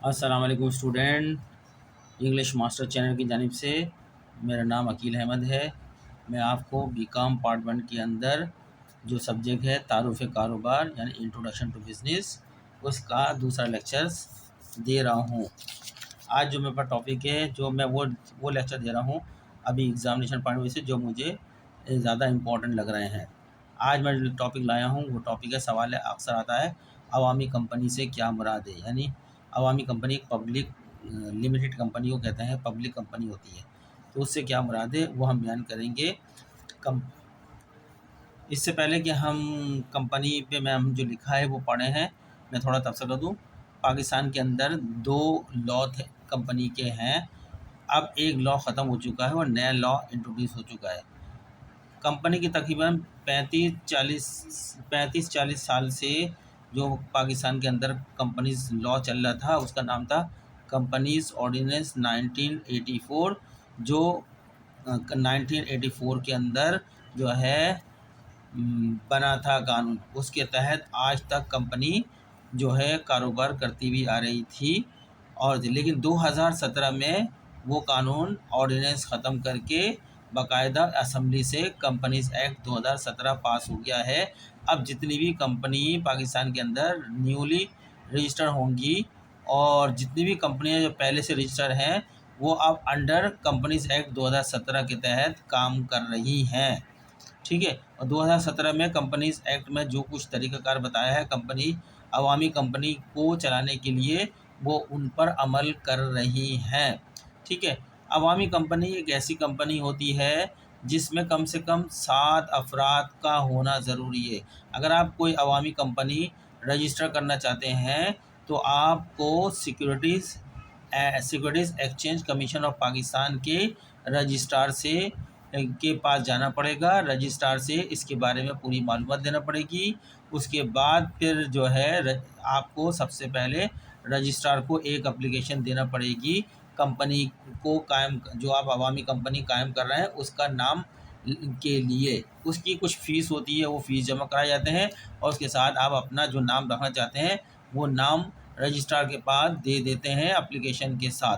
अस्सलाम वालेकुम student. English master channel की जानिब से मेरा नाम अकील अहमद है। मैं आपको बीकॉम पार्ट 1 के अंदर जो सब्जेक्ट है तारुफ़ कारोबार यानी इंट्रोडक्शन टू बिज़नेस उसका दूसरा लेक्चर्स दे रहा हूँ। आज जो मेरे पास टॉपिक है जो मैं वो लेक्चर दे रहा हूँ अभी एग्ज़ामिनेशन पॉइंट ऑफ व्यू से जो मुझे ज़्यादा इम्पोर्टेंट लग रहे हैं। आज मैं जो टॉपिक लाया हूँ वो टॉपिक है, सवाल है अक्सर आता है, अवामी कंपनी से क्या मुराद है। यानी अवामी कंपनी एक पब्लिक लिमिटेड कंपनी को कहते हैं, पब्लिक कंपनी होती है, तो उससे क्या मुराद है वो हम बयान करेंगे। कम इससे पहले कि हम कंपनी पे मैं हम जो लिखा है वो पढ़े हैं, मैं थोड़ा तबसरा दूँ। पाकिस्तान के अंदर 2 लॉ थे कंपनी के हैं। अब एक लॉ ख़त्म हो चुका है और नया लॉ इंट्रोड्यूस हो चुका है। कंपनी की तकरीबन 35-40 साल से जो पाकिस्तान के अंदर कंपनीज लॉ चल रहा था उसका नाम था कंपनीज ऑर्डिनेंस 1984, जो 1984 के अंदर जो है बना था कानून। उसके तहत आज तक कंपनी जो है कारोबार करती भी आ रही थी। और लेकिन 2017 में वो कानून ऑर्डिनेंस ख़त्म करके बाकायदा असम्बली से कंपनीज एक्ट 2017 पास हो गया है। अब जितनी भी कंपनी पाकिस्तान के अंदर न्यूली रजिस्टर होंगी और जितनी भी कंपनियां जो पहले से रजिस्टर हैं वो अब अंडर कंपनीज एक्ट 2017 के तहत काम कर रही हैं। ठीक है। और 2017 में कंपनीज एक्ट में जो कुछ तरीक़ाकार बताया है कंपनी अवामी कंपनी को चलाने के लिए वो उन पर अमल कर रही हैं। ठीक है। अवामी कंपनी एक ऐसी कंपनी होती है जिसमें कम से कम 7 अफराद का होना ज़रूरी है। अगर आप कोई अवामी कंपनी रजिस्टर करना चाहते हैं तो आपको securities exchange commission of Pakistan के रजिस्ट्रार से के पास जाना पड़ेगा। रजिस्ट्रार से इसके बारे में पूरी मालूमात देना पड़ेगी। उसके बाद फिर जो है आपको सबसे पहले रजिस्ट्रार को एक एप्लीकेशन देना पड़ेगी कंपनी को कायम, जो आप अवामी कंपनी कायम कर रहे हैं उसका नाम के लिए। उसकी कुछ फ़ीस होती है, वो फ़ीस जमा कराए जाते हैं और उसके साथ आप अपना जो नाम रखना चाहते हैं वो नाम रजिस्ट्रार के पास दे देते हैं एप्लीकेशन के साथ।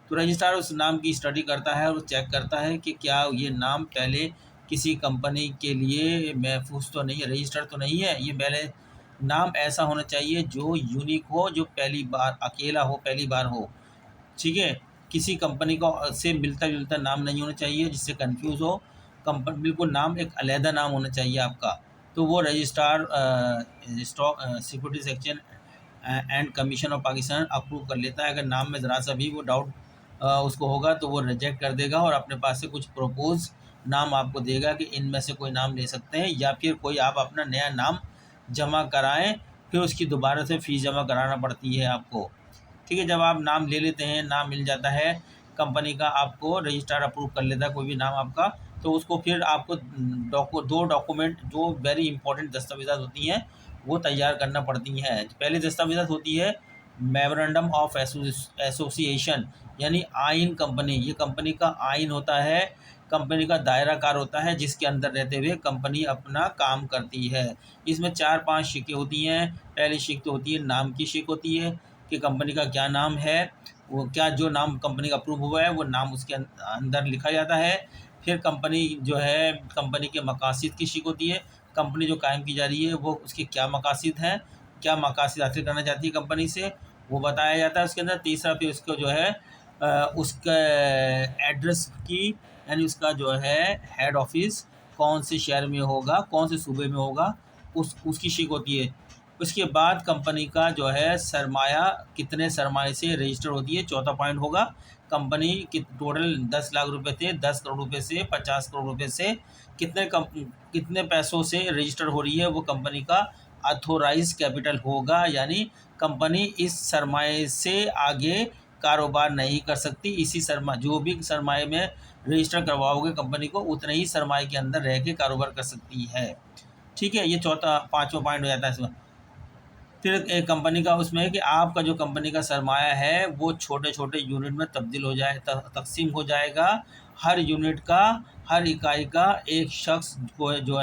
तो रजिस्ट्रार उस नाम की स्टडी करता है और चेक करता है कि क्या ये नाम पहले किसी कंपनी के लिए महफूज तो नहीं है, रजिस्टर तो नहीं है। ये पहले नाम ऐसा होना चाहिए जो यूनिक हो, जो पहली बार अकेला हो, पहली बार हो। ठीक है। किसी कंपनी को से मिलता जुलता नाम नहीं होना चाहिए जिससे कंफ्यूज हो। कंपनी बिल्कुल नाम एक अलहदा नाम होना चाहिए आपका। तो वो registrar stock securities exchange and commission of Pakistan approve कर लेता है। अगर नाम में ज़रा सा भी वो डाउट उसको होगा तो वो रिजेक्ट कर देगा और अपने पास से कुछ प्रपोज नाम आपको देगा कि इनमें से कोई नाम ले सकते हैं या फिर कोई आप अपना नया नाम जमा कराएं, फिर उसकी दोबारा से फ़ीस जमा कराना पड़ती है आपको। ठीक है। जब आप नाम ले लेते हैं, नाम मिल जाता है कंपनी का, आपको रजिस्ट्रार अप्रूव कर लेता है कोई भी नाम आपका, तो उसको फिर आपको 2 डॉक्यूमेंट जो वेरी इंपॉर्टेंट दस्तावेज़ात होती हैं वो तैयार करना पड़ती हैं। पहली दस्तावेज़ात होती है मेमोरेंडम ऑफ एसोसिएशन, यानी आइन कंपनी, ये कंपनी का आइन होता है, कंपनी का दायरा कार होता है जिसके अंदर रहते हुए कंपनी अपना काम करती है। इसमें 4-5 शिकें होती हैं। पहली शिक तो होती है नाम की शिक होती है कि कंपनी का क्या नाम है, वो क्या जो नाम कंपनी का अप्रूव हुआ है वो नाम उसके अंदर लिखा जाता है। फिर कंपनी जो है कंपनी के मकासद की शिक होती है, कंपनी जो कायम की जा रही है वो उसके क्या मकासद हैं, क्या मकासद हासिल करना चाहती है कंपनी से, वो बताया जाता है उसके अंदर। तीसरा फिर उसको जो है उसका एड्रेस की, यानी उसका जो है हेड ऑफिस कौन से शहर में होगा, कौन से सूबे में होगा, उसकी शिक होती है। उसके बाद कंपनी का जो है सरमाया कितने सरमाए से रजिस्टर होती है। चौथा पॉइंट होगा कंपनी की टोटल 10 लाख रुपए थे, 10 करोड़ रुपए से 50 करोड़ रुपए से कितने पैसों से रजिस्टर हो रही है, वो कंपनी का अथोराइज कैपिटल होगा। यानी कंपनी इस सरमाए से आगे कारोबार नहीं कर सकती। इसी जो भी सरमाए में रजिस्टर करवाओगे कंपनी को उतने ही सरमाए के अंदर रह के कारोबार कर सकती है। ठीक है। ये चौथा 5वां पॉइंट हो जाता है इसमें। फिर एक कंपनी का उसमें है कि आपका जो कंपनी का सरमाया है वो छोटे छोटे यूनिट में तब्दील हो जाए, तकसीम हो जाएगा। हर यूनिट का, हर इकाई का एक शख्स को जो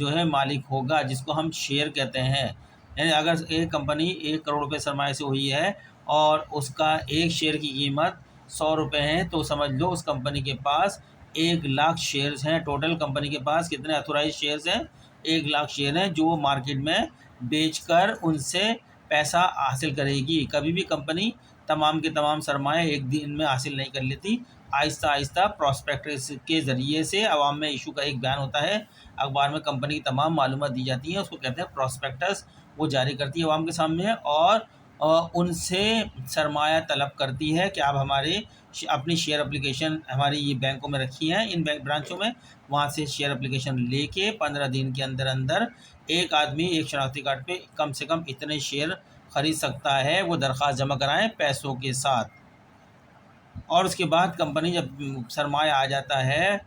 है मालिक होगा, जिसको हम शेयर कहते हैं। यानी अगर एक कंपनी 1 करोड़ रुपये सरमाए से हुई है और उसका एक शेयर की कीमत 100 रुपये है, तो समझ लो उस कंपनी के पास 1 लाख शेयर्स हैं। टोटल कंपनी के पास कितने अथोराइज शेयर्स हैं? 1 लाख शेयर हैं, जो वो मार्केट में बेचकर उनसे पैसा हासिल करेगी। कभी भी कंपनी तमाम के तमाम सरमाए एक दिन में हासिल नहीं कर लेती। आहिस्ता आहिस्ता प्रॉस्पेक्टस के ज़रिए से अवाम में इशू का एक बयान होता है, अखबार में कंपनी की तमाम मालूमात दी जाती हैं, उसको कहते हैं प्रॉस्पेक्टस। वो जारी करती है अवाम के सामने और उनसे सरमाया तलब करती है कि आप हमारे अपनी शेयर एप्लीकेशन हमारी ये बैंकों में रखी हैं, इन बैंक ब्रांचों में, वहाँ से शेयर एप्लीकेशन लेके 15 दिन के अंदर अंदर एक आदमी एक शनाख्ती कार्ड पे कम से कम इतने शेयर ख़रीद सकता है। वो दरख्वास्त जमा कराएं पैसों के साथ, और उसके बाद कंपनी जब सरमाया आ जाता है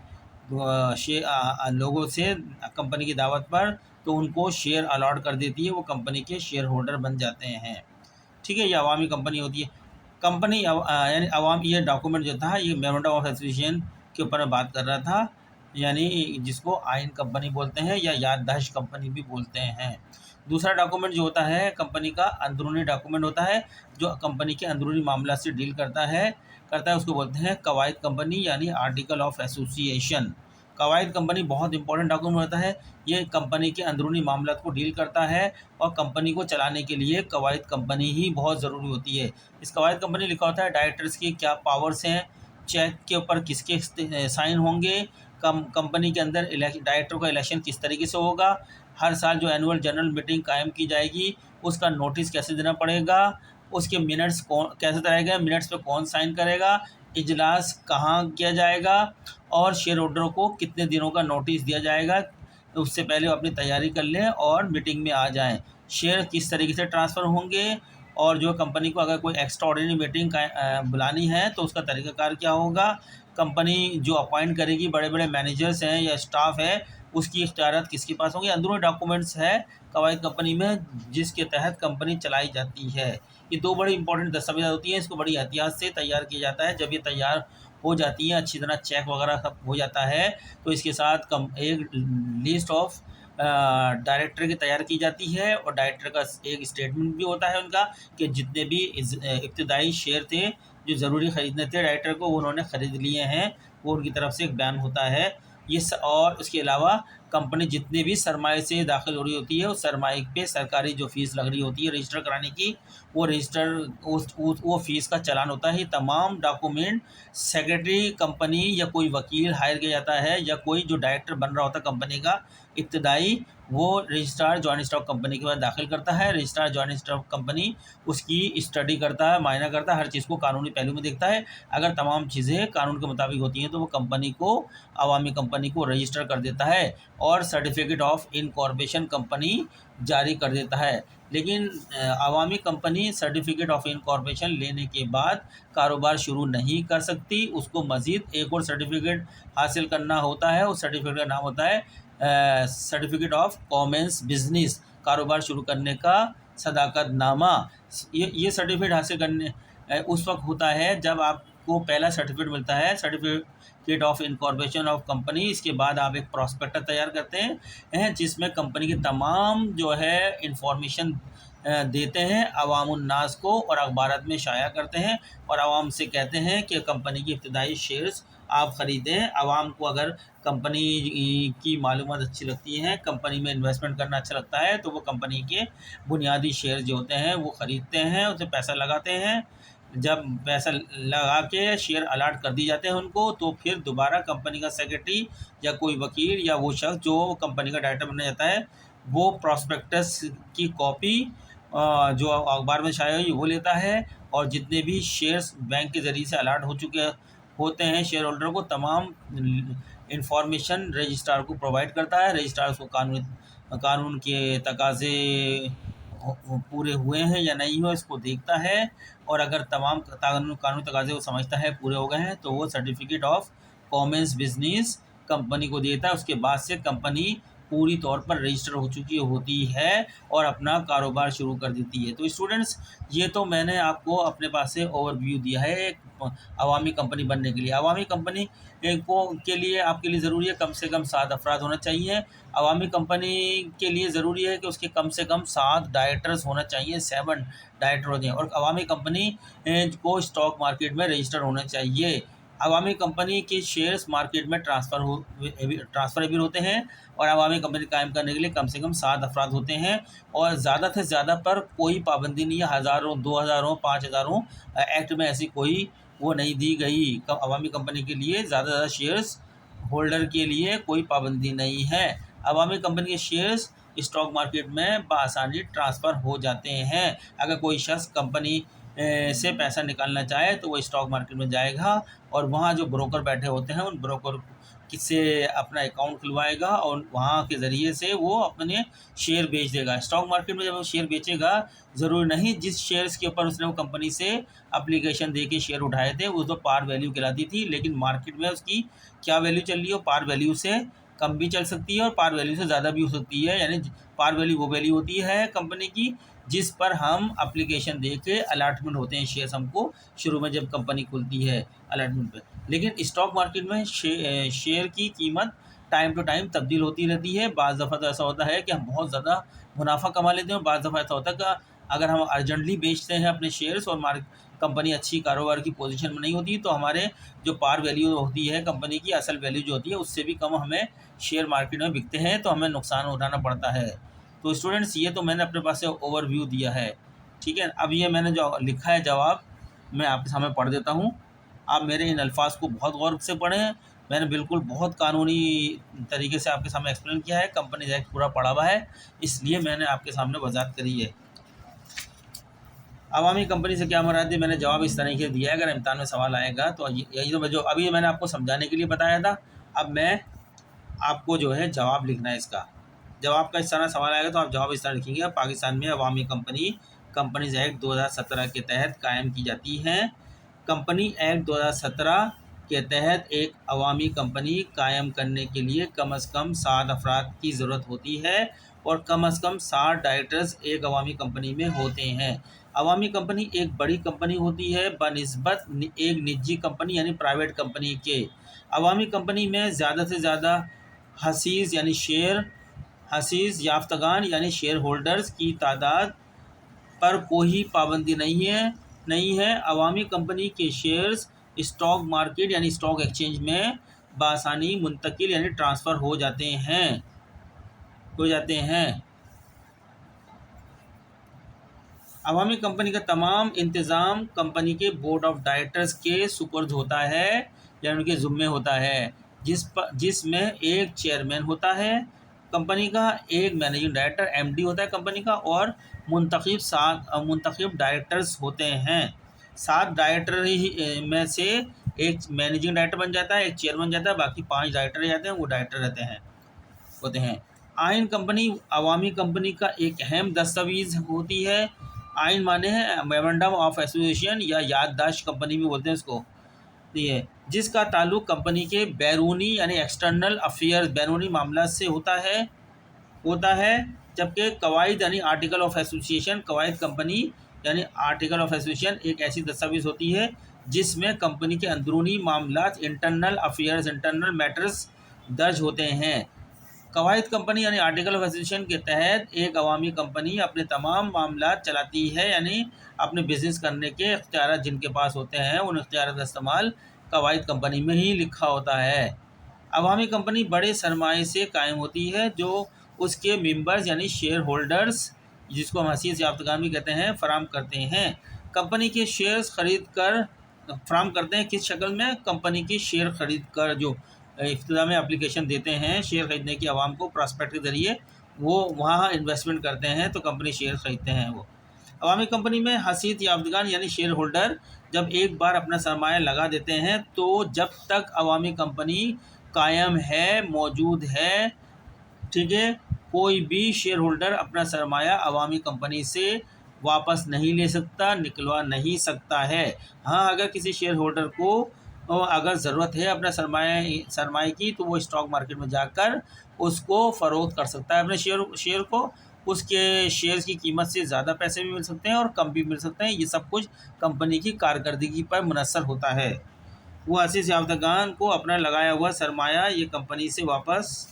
लोगों से कंपनी की दावत पर, तो उनको शेयर अलॉट कर देती है, वो कंपनी के शेयर होल्डर बन जाते हैं। ठीक है, ये अवामी कंपनी होती है। कंपनी यानी अवाम, ये डॉक्यूमेंट जो था ये मेमोरेंडम ऑफ एसोसिएशन के ऊपर मैं बात कर रहा था, यानी जिसको आइन कंपनी बोलते हैं या याददाश्त कंपनी भी बोलते हैं। दूसरा डॉक्यूमेंट जो होता है कंपनी का अंदरूनी डॉक्यूमेंट होता है, जो कंपनी के अंदरूनी मामला से डील करता है उसको बोलते हैं कवायद कंपनी, यानी आर्टिकल ऑफ एसोसिएशन। कवायद कंपनी बहुत इंपॉर्टेंट डॉक्यूमेंट होता है, ये कंपनी के अंदरूनी मामला को डील करता है और कंपनी को चलाने के लिए कवायद कंपनी ही बहुत ज़रूरी होती है। इस कवायद कंपनी लिखा होता है डायरेक्टर्स की क्या पावर्स हैं, चेक के ऊपर किसके साइन होंगे, कंपनी के अंदर डायरेक्टर का इलेक्शन किस तरीके से होगा, हर साल जो एनुअल जनरल मीटिंग कायम की जाएगी उसका नोटिस कैसे देना पड़ेगा, उसके मिनट्स कौन कैसे रहेगा, मिनट्स पे कौन साइन करेगा, इजलास कहाँ किया जाएगा, और शेयर होल्डरों को कितने दिनों का नोटिस दिया जाएगा। तो उससे पहले वो अपनी तैयारी कर लें और मीटिंग में आ जाएं। शेयर किस तरीके से ट्रांसफ़र होंगे, और जो कंपनी को अगर कोई एक्स्ट्रा ऑर्डिनरी मीटिंग बुलानी है तो उसका तरीक़ाकार क्या होगा, कंपनी जो अपॉइंट करेगी बड़े बड़े मैनेजर्स हैं या स्टाफ है उसकी इख्तियारात किसके पास होंगे। अंदरूनी डॉक्यूमेंट्स है कवायद कंपनी में जिसके तहत कंपनी चलाई जाती है। ये दो बड़ी इंपॉर्टेंट दस्तावेज़ होती हैं, इसको बड़ी एहतियात से तैयार किया जाता है। जब ये तैयार हो जाती हैं, अच्छी तरह चेक वगैरह सब हो जाता है, तो इसके साथ एक लिस्ट ऑफ डायरेक्टर की तैयार की जाती है, और डायरेक्टर का एक स्टेटमेंट भी होता है उनका कि जितने भी इब्तदाई शेयर थे जो ज़रूरी ख़रीदने थे डायरेक्टर को, वो उन्होंने ख़रीद लिए हैं, वो उनकी तरफ से एक बयान होता है। और उसके अलावा कंपनी जितने भी सरमाए से दाखिल हो रही होती है उस सरमाए पे सरकारी जो फ़ीस लग रही होती है रजिस्टर कराने की, वो रजिस्टर वो फ़ीस का चालान होता है। ये तमाम डॉक्यूमेंट सेक्रेटरी कंपनी या कोई वकील हायर किया जाता है या कोई जो डायरेक्टर बन रहा होता है कंपनी का इब्तदाई, वो रजिस्ट्रार जॉइंट स्टॉक कंपनी के पास दाखिल करता है। रजिस्ट्रार जॉइंट स्टॉक कंपनी उसकी स्टडी करता है, मायना करता है, हर चीज़ को कानूनी पहलू में देखता है। अगर तमाम चीज़ें कानून के मुताबिक होती हैं तो वो कंपनी को, अवामी कंपनी को रजिस्टर कर देता है और सर्टिफिकेट ऑफ इनकॉर्पोरेशन कंपनी जारी कर देता है। लेकिन अवामी कंपनी सर्टिफिकेट ऑफ इनकॉर्पोरेशन लेने के बाद कारोबार शुरू नहीं कर सकती, उसको मज़ीद एक और सर्टिफिकेट हासिल करना होता है। उस सर्टिफिकेट का नाम होता है सर्टिफिकेट ऑफ कॉमन्स बिजनेस, कारोबार शुरू करने का सदाकतनामा। ये सर्टिफिकेट हासिल करने उस वक्त होता है जब आपको पहला सर्टिफिकेट मिलता है, certificate of incorporation of company. इसके बाद आप एक प्रॉस्पेक्टस तैयार करते हैं जिसमें कंपनी की तमाम जो है इंफॉर्मेशन देते हैं अवामुन्नास को और अखबारात में शाया करते हैं और आवाम से कहते हैं कि कंपनी की इब्तदाई शेयर्स आप ख़रीदें। आवाम को अगर कंपनी की मालूमात अच्छी लगती हैं, कंपनी में इन्वेस्टमेंट करना अच्छा लगता है, तो वो कंपनी के बुनियादी शेयर जो होते हैं वो ख़रीदते हैं, उसमें पैसा लगाते हैं। जब पैसा लगा के शेयर अलाट कर दिए जाते हैं उनको, तो फिर दोबारा कंपनी का सेक्रेटरी या कोई वकील या वो शख्स जो कंपनी का डायरेक्टर बना जाता है, वो प्रॉस्पेक्टस की कॉपी जो अखबार में शाया हुई वो लेता है, और जितने भी शेयर्स बैंक के ज़रिए से अलाट हो चुके होते हैं शेयर होल्डर को, तमाम इंफॉर्मेशन रजिस्ट्रार को प्रोवाइड करता है। रजिस्ट्रार उसको कानून के तकाज़े पूरे हुए हैं या नहीं हुए इसको देखता है, और अगर तमाम कानूनी तकाज़े वो समझता है पूरे हो गए हैं तो वो certificate of Commons business company को देता है। उसके बाद से कंपनी पूरी तौर पर रजिस्टर हो चुकी होती है और अपना कारोबार शुरू कर देती है। तो स्टूडेंट्स, ये तो मैंने आपको अपने पास से ओवरव्यू दिया है एक अवामी कंपनी बनने के लिए। अवामी कंपनी के लिए आपके लिए ज़रूरी है कम से कम 7 अफराद होना चाहिए। अवामी कंपनी के लिए ज़रूरी है कि उसके कम से कम 7 डायरेक्टर्स होना चाहिए, 7 डायरेक्टर होते हैं। और अवामी कंपनी को स्टॉक मार्केट में रजिस्टर होना चाहिए। अवामी कंपनी के शेयर्स मार्केट में ट्रांसफरेबल होते हैं और अवामी कंपनी कायम करने के लिए कम से कम 7 अफराद होते हैं और ज़्यादा से ज़्यादा पर कोई पाबंदी नहीं है। हज़ारों, 2000 हो, 5000 हो, एक्ट में ऐसी कोई वो नहीं दी गई। अवामी कंपनी के लिए ज़्यादा शेयर्स होल्डर के लिए कोई पाबंदी नहीं है। अवामी कंपनी के शेयर्स स्टॉक मार्केट में बआसानी ट्रांसफ़र हो जाते हैं। अगर कोई शख्स कंपनी से पैसा निकालना चाहे तो वो स्टॉक मार्केट में जाएगा और वहाँ जो ब्रोकर बैठे होते हैं उन ब्रोकर से अपना अकाउंट खुलवाएगा और वहाँ के ज़रिए से वो अपने शेयर बेच देगा। स्टॉक मार्केट में जब वो शेयर बेचेगा, ज़रूरी नहीं जिस शेयर्स के ऊपर उसने वो कंपनी से एप्लीकेशन दे के शेयर उठाए थे वो तो पार वैल्यू कहलाती थी, लेकिन मार्केट में उसकी क्या वैल्यू चल रही है, पार वैल्यू से कम भी चल सकती है और पार वैल्यू से ज़्यादा भी हो सकती है। यानी पार वैल्यू वो वैल्यू होती है कंपनी की जिस पर हम एप्लीकेशन दे के अलॉटमेंट होते हैं शेयर्स हमको शुरू में जब कंपनी खुलती है अलॉटमेंट पे। लेकिन स्टॉक मार्केट में शेयर की कीमत टाइम टू टाइम तब्दील होती रहती है। बाज़ दफ़ा तो ऐसा होता है कि हम बहुत ज़्यादा मुनाफा कमा लेते हैं और बाज़ दफ़ा ऐसा होता है कि अगर हम अर्जेंटली बेचते हैं अपने शेयर्स और कंपनी अच्छी कारोबार की पोजीशन में नहीं होती तो हमारे जो पार वैल्यू होती है कंपनी की असल वैल्यू जो होती है उससे भी कम हमें शेयर मार्केट में बिकते हैं तो हमें नुकसान उठाना पड़ता है। तो स्टूडेंट्स, ये तो मैंने अपने पास से ओवरव्यू दिया है, ठीक है। अब ये मैंने जो लिखा है जवाब मैं आपके सामने पढ़ देता हूँ। आप मेरे इन अल्फाज को बहुत गौर से पढ़ें। मैंने बिल्कुल बहुत कानूनी तरीके से आपके सामने एक्सप्लेन किया है, कंपनीज एक्ट पूरा पढ़ा हुआ है, इसलिए मैंने आपके सामने वजाहत करी है। अवामी कंपनी से क्या मुराद है, मैंने जवाब इस तरीके से दिया है। अगर इम्तिहान में सवाल आएगा तो यही तो जो अभी मैंने आपको समझाने के लिए बताया था, अब मैं आपको जो है जवाब लिखना है इसका। जवाब का इस तरह सवाल आएगा तो आप जवाब इस तरह लिखेंगे। पाकिस्तान में अवामी कंपनीज एक्ट 2017 के तहत कायम की जाती हैं। कंपनी एक्ट 2017 के तहत एक अवामी कंपनी कायम करने के लिए कम से कम 7 अफराद की ज़रूरत होती है और कम से कम 60 डायरेक्टर्स एक अवामी कंपनी में होते हैं। अवामी कंपनी एक बड़ी कंपनी होती है बनिस्बत एक निजी कंपनी यानी प्राइवेट कंपनी के। अवामी कंपनी में ज़्यादा से ज़्यादा हसीस याफ्तगान यानी शेयर होल्डर्स की तादाद पर कोई पाबंदी नहीं है। अवामी कंपनी के शेयर्स स्टॉक मार्केट यानी स्टॉक एक्सचेंज में बआसानी मुंतकिल यानी ट्रांसफ़र हो जाते हैं। अवामी कंपनी का तमाम इंतज़ाम कंपनी के बोर्ड ऑफ डायरेक्टर्स के सुपुर्द होता है या उनके ज़िम्मे होता है, जिसमें एक चेयरमैन होता है कंपनी का, एक मैनेजिंग डायरेक्टर एमडी होता है कंपनी का और मुंतखब डायरेक्टर्स होते हैं। 7 डायरेक्टर ही में से एक मैनेजिंग डायरेक्टर बन जाता है, एक चेयर बन जाता है, बाकी 5 डायरेक्टर रह जाते हैं, वो डायरेक्टर होते हैं। आइन कंपनी अवामी कंपनी का एक अहम दस्तावेज़ होती है। आइन माने हैं मेमोरेंडम ऑफ एसोसिएशन या याददाश्त कंपनी भी बोलते हैं इसको, ये जिसका ताल्लुक़ कंपनी के बैरूनी यानी एक्सटर्नल अफेयर्स बैरूनी मामला से होता है। जबकि कवायद यानी आर्टिकल ऑफ एसोसिएशन कवायद कंपनी यानी आर्टिकल ऑफ एसोसिएशन एक ऐसी दस्तावेज़ होती है जिसमें कंपनी के अंदरूनी मामला इंटरनल मैटर्स दर्ज होते हैं। कवायद कंपनी यानी आर्टिकल ऑफ एसोसिएशन के तहत एक अवामी कंपनी अपने तमाम मामला चलाती है, यानी अपने बिज़नेस करने के इख्तियार जिनके पास होते हैं उन इख्तियार का इस्तेमाल कवायद कंपनी में ही लिखा होता है। अवामी कंपनी बड़े सरमाए से कायम होती है जो उसके मेंबर्स यानी शेयर होल्डर्स, जिसको हम हसीस याफ्तगान भी कहते हैं, फराम करते हैं। कंपनी के शेयर्स फराम करते हैं किस शक्ल में, कंपनी के शेयर खरीद कर जो इब्तिदा में एप्लीकेशन देते हैं शेयर ख़रीदने की आवाम को प्रॉस्पेक्ट के ज़रिए, वो वहाँ इन्वेस्टमेंट करते हैं तो कंपनी शेयर ख़रीदते हैं। वो अवामी कंपनी में हसीस याफ्तगान यानी शेयर होल्डर जब एक बार अपना सरमाया लगा देते हैं तो जब तक अवामी कंपनी कायम है, मौजूद है, ठीक है, कोई भी शेयर होल्डर अपना सरमाया अवामी कंपनी से वापस नहीं ले सकता, निकलवा नहीं सकता है। हाँ, अगर किसी शेयर होल्डर को और अगर ज़रूरत है अपना सरमाए की, तो वो स्टॉक मार्केट में जाकर उसको फ़रोख्त कर सकता है अपने शेयर को। उसके शेयर्स की कीमत से ज़्यादा पैसे भी मिल सकते हैं और कम भी मिल सकते हैं। ये सब कुछ कंपनी की कारकर्दगी पर मुनहसर होता है। मुअस्सिस याफ्तागान को अपना लगाया हुआ सरमाया ये कंपनी से वापस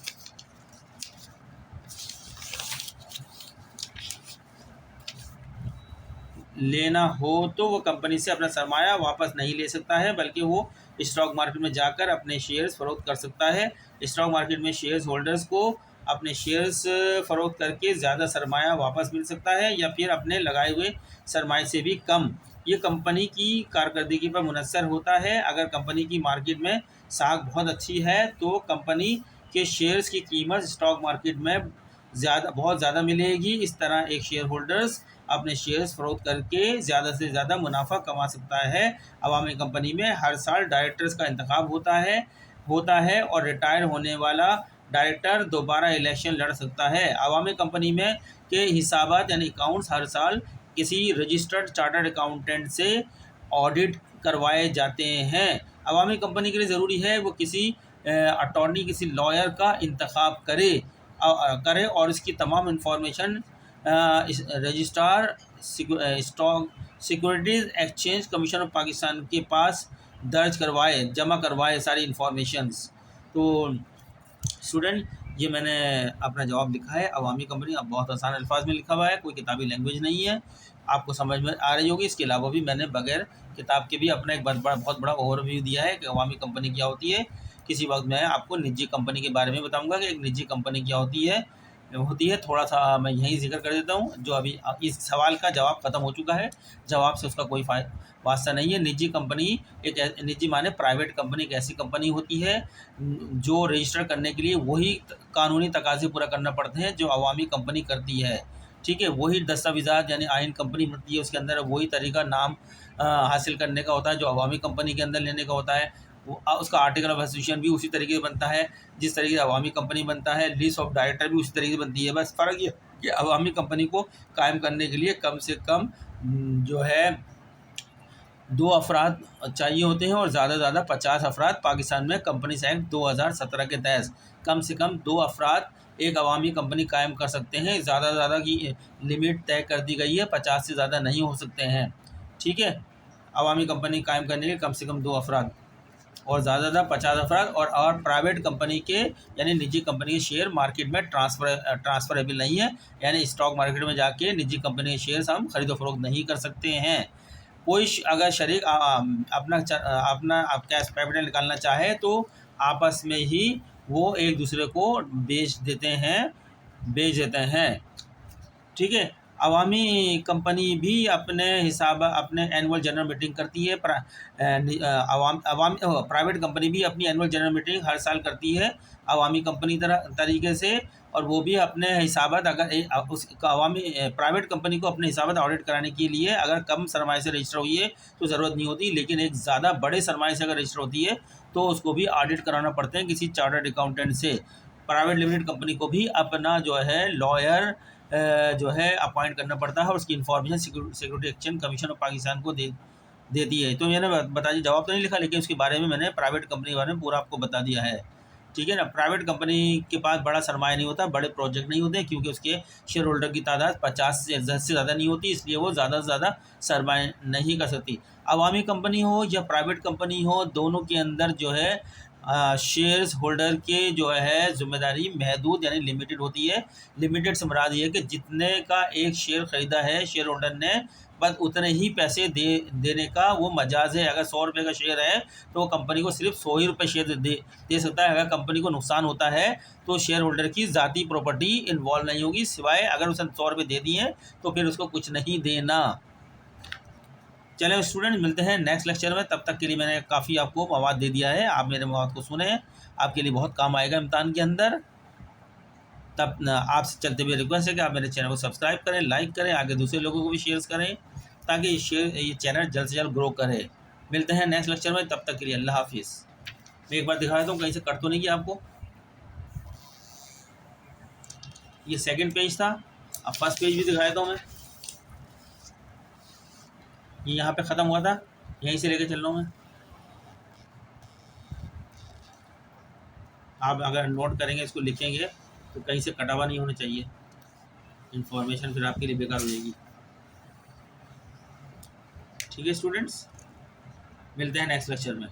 लेना हो तो वो कंपनी से अपना सरमाया वापस नहीं ले सकता है, बल्कि वो स्टॉक मार्केट में जाकर अपने शेयर्स फ़रोख्त कर सकता है। स्टॉक मार्केट में शेयर्स होल्डर्स को अपने शेयर्स फ़रोख्त करके ज़्यादा सरमाया वापस मिल सकता है, या फिर अपने लगाए हुए सरमाए से भी कम। ये कंपनी की कारकर्दगी पर मुनहसर होता है। अगर कंपनी की मार्केट में साख बहुत अच्छी है तो कंपनी के शेयर्स की कीमत स्टॉक मार्केट में बहुत ज़्यादा मिलेगी। इस तरह एक शेयर होल्डर्स अपने शेयर्स फ़रोख्त करके ज़्यादा से ज़्यादा मुनाफा कमा सकता है। अवामी कंपनी में हर साल डायरेक्टर्स का इंतखाब होता है और रिटायर होने वाला डायरेक्टर दोबारा इलेक्शन लड़ सकता है। अवामी कंपनी में के हिसाबात यानी अकाउंट्स हर साल किसी रजिस्टर्ड चार्टर्ड अकाउंटेंट से ऑडिट करवाए जाते हैं। अवामी कंपनी के लिए ज़रूरी है वो किसी अटॉर्नी, किसी लॉयर का इंतखाब करे और इसकी तमाम information registrar stock securities exchange commission of Pakistan के पास जमा करवाए सारी इंफॉर्मेशंस। तो स्टूडेंट, ये मैंने अपना जवाब लिखा है। अवामी कंपनी अब बहुत आसान अल्फाज में लिखा हुआ है, कोई किताबी लैंग्वेज नहीं है, आपको समझ में आ रही होगी। इसके अलावा भी मैंने बगैर किताब के भी अपना एक बहुत बड़ा ओवरव्यू दिया है कि अवामी कंपनी क्या होती है। किसी वक्त मैं आपको निजी कंपनी के बारे में बताऊंगा कि एक निजी कंपनी क्या होती है। थोड़ा सा मैं यहीं जिक्र कर देता हूँ, जो अभी इस सवाल का जवाब ख़त्म हो चुका है, जवाब से उसका कोई वास्ता नहीं है। निजी कंपनी निजी माने प्राइवेट कंपनी एक ऐसी कंपनी होती है जो रजिस्टर करने के लिए वही कानूनी तकाज़े पूरा करना पड़ते हैं जो अवामी कंपनी करती है। ठीक है, वही दस्तावेज़ात यानी आइन कंपनी बनती है, उसके अंदर वही तरीका नाम हासिल करने का होता है जो अवामी कंपनी के अंदर लेने का होता है। उसका आर्टिकल ऑफ एसोसिएशन भी उसी तरीके से बनता है जिस तरीके से अवामी कंपनी बनता है। लिस्ट ऑफ डायरेक्टर भी उसी तरीके से बनती है। बस फ़र्क ये कि अवामी कंपनी को कायम करने के लिए कम से कम जो है 2 अफराद चाहिए होते हैं, और ज़्यादा से ज़्यादा 50 अफराद। पाकिस्तान में कंपनीज एक्ट 2017 के तहत कम से कम 2 अफराद एक अवामी कंपनी कायम कर सकते हैं। ज़्यादा से ज़्यादा की लिमिट तय कर दी गई है, 50 से ज़्यादा नहीं हो सकते हैं। ठीक है, अवामी कंपनी कायम करने के कम से कम 2 अफराद और ज़्यादा से ज़्यादा 50 अफराद। और प्राइवेट कंपनी के यानी निजी कंपनी के शेयर मार्केट में ट्रांसफरेबल नहीं है, यानी स्टॉक मार्केट में जाके निजी कंपनी के शेयर्स हम खरीदो फरोख्त नहीं कर सकते हैं। कोई अगर शरीक अपना कैश कैपिटल निकालना चाहे तो आपस में ही वो एक दूसरे को बेच देते हैं। ठीक है, अवामी कंपनी भी अपने एनुअल जनरल मीटिंग करती है। प्राइवेट कंपनी भी अपनी एनुअल जनरल मीटिंग हर साल करती है अवामी कंपनी तरीके से, और वो भी अपने हिसाबात प्राइवेट कंपनी को अपने हिसाबात ऑडिट कराने के लिए अगर कम सरमाए से रजिस्टर हुई है तो ज़रूरत नहीं होती, लेकिन एक ज़्यादा बड़े सरमाए से अगर रजिस्टर होती है तो उसको भी ऑडिट कराना पड़ते हैं किसी चार्टर्ड अकाउंटेंट से। प्राइवेट लिमिटेड कंपनी को भी अपना जो है लॉयर जो है अपॉइंट करना पड़ता है, और उसकी information security exchange commission of Pakistan को देती है। तो मैंने बता दिया, जवाब तो नहीं लिखा, लेकिन उसके बारे में मैंने प्राइवेट कंपनी के बारे में पूरा आपको बता दिया है। ठीक है ना, प्राइवेट कंपनी के पास बड़ा सरमाया नहीं होता, बड़े प्रोजेक्ट नहीं होते, क्योंकि उसके शेयर होल्डर की तादाद 50 से ज़्यादा नहीं होती, इसलिए वो ज़्यादा से ज़्यादा सरमाया नहीं कर सकती। अवामी कंपनी हो या प्राइवेट कंपनी हो, दोनों के अंदर जो है शेयर्स होल्डर के जो है ज़िम्मेदारी महदूद यानी लिमिटेड होती है। लिमिटेड से मुराद ये है कि जितने का एक शेयर ख़रीदा है शेयर होल्डर ने, बस उतने ही पैसे देने का वो मजाज है। अगर 100 रुपये का शेयर है तो वो कंपनी को सिर्फ 100 ही रुपये शेयर दे सकता है। अगर कंपनी को नुकसान होता है तो शेयर होल्डर की ज़ाती प्रॉपर्टी इन्वॉल्व नहीं होगी, सिवाय अगर उसने 100 रुपये दे दिए तो फिर उसको कुछ नहीं देना। चलें स्टूडेंट, मिलते हैं नेक्स्ट लेक्चर में। तब तक के लिए मैंने काफ़ी आपको मवाद दे दिया है, आप मेरे मवाद को सुने, आपके लिए बहुत काम आएगा इम्तहान के अंदर। तब आपसे चलते हुए रिक्वेस्ट है कि आप मेरे चैनल को सब्सक्राइब करें, लाइक करें, आगे दूसरे लोगों को भी शेयर करें, ताकि ये चैनल जल्द से जल्द ग्रो करे। मिलते हैं नेक्स्ट लेक्चर में, तब तक के लिए अल्लाह हाफिज़। मैं एक बार दिखा देता हूँ, कहीं से कट तो नहीं किया आपको। ये सेकंड पेज था, अब फर्स्ट पेज भी दिखा देता हूँ मैं। ये यहाँ पे ख़त्म हुआ था, यहीं से लेकर चल रहा हूँ मैं। आप अगर नोट करेंगे, इसको लिखेंगे, तो कहीं से कटा हुआ नहीं होना चाहिए, इन्फॉर्मेशन फिर आपके लिए बेकार हो जाएगी। ठीक है स्टूडेंट्स, मिलते हैं नेक्स्ट लेक्चर में।